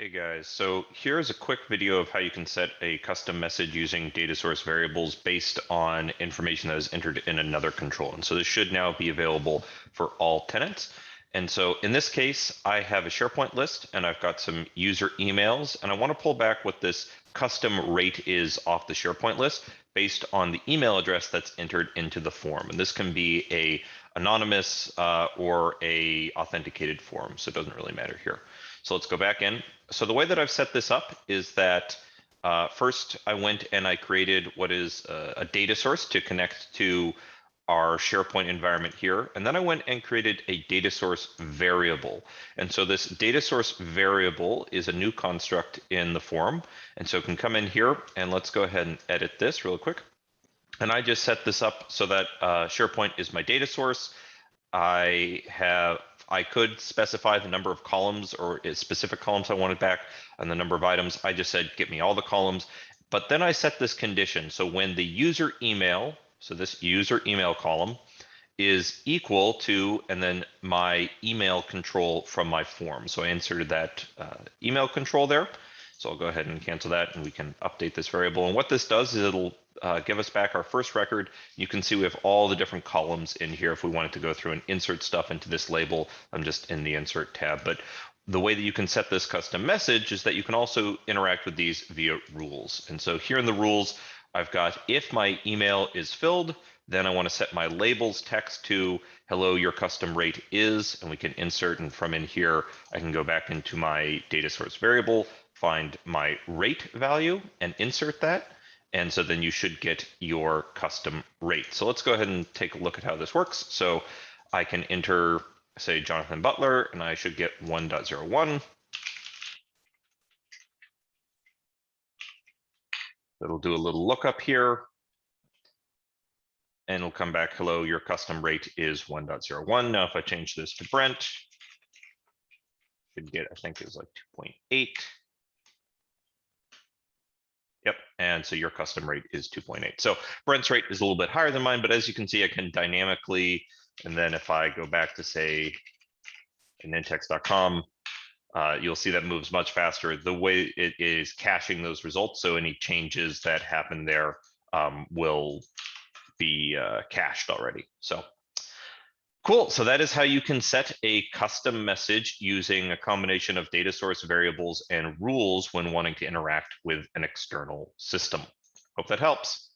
Hey guys, so here's a quick video of how you can set a custom message using data source variables based on information that is entered in another control. And so this should now be available for all tenants. And so in this case, I have a SharePoint list and I've got some user emails, and I want to pull back what this custom rate is off the SharePoint list based on the email address that's entered into the form. And this can be a anonymous or a authenticated form, so it doesn't really matter here. So let's go back in. So the way that I've set this up is that first I went and I created what is a data source to connect to our SharePoint environment here. And then I went and created a data source variable. And so this data source variable is a new construct in the form. And so it can come in here, and let's go ahead and edit this real quick. And I just set this up so that SharePoint is my data source. I could specify the number of columns or specific columns I wanted back and the number of items. I just said, get me all the columns. But then I set this condition. So when the user email, so this user email column is equal to, and then my email control from my form. So I inserted that email control there. So I'll go ahead and cancel that and we can update this variable. And what this does is it'll give us back our first record. You can see we have all the different columns in here. If we wanted to go through and insert stuff into this label, I'm just in the insert tab. But the way that you can set this custom message is that you can also interact with these via rules. And so here in the rules, I've got if my email is filled, then I want to set my labels text to hello, your custom rate is, and we can insert, and from in here, I can go back into my data source variable, find my rate value and insert that. And so then you should get your custom rate. So let's go ahead and take a look at how this works. So I can enter, say, Jonathan Butler, and I should get 1.01. It'll do a little lookup here. And it'll come back, hello, your custom rate is 1.01. Now, if I change this to Brent, I should get, I think it was like 2.8. Yep, and so your custom rate is 2.8. So Brent's rate is a little bit higher than mine, but as you can see, I can dynamically, and then if I go back to say Nintex.com, you'll see that moves much faster. The way it is caching those results, so any changes that happen there will be cached already. So cool, so that is how you can set a custom message using a combination of data source variables and rules when wanting to interact with an external system. Hope that helps.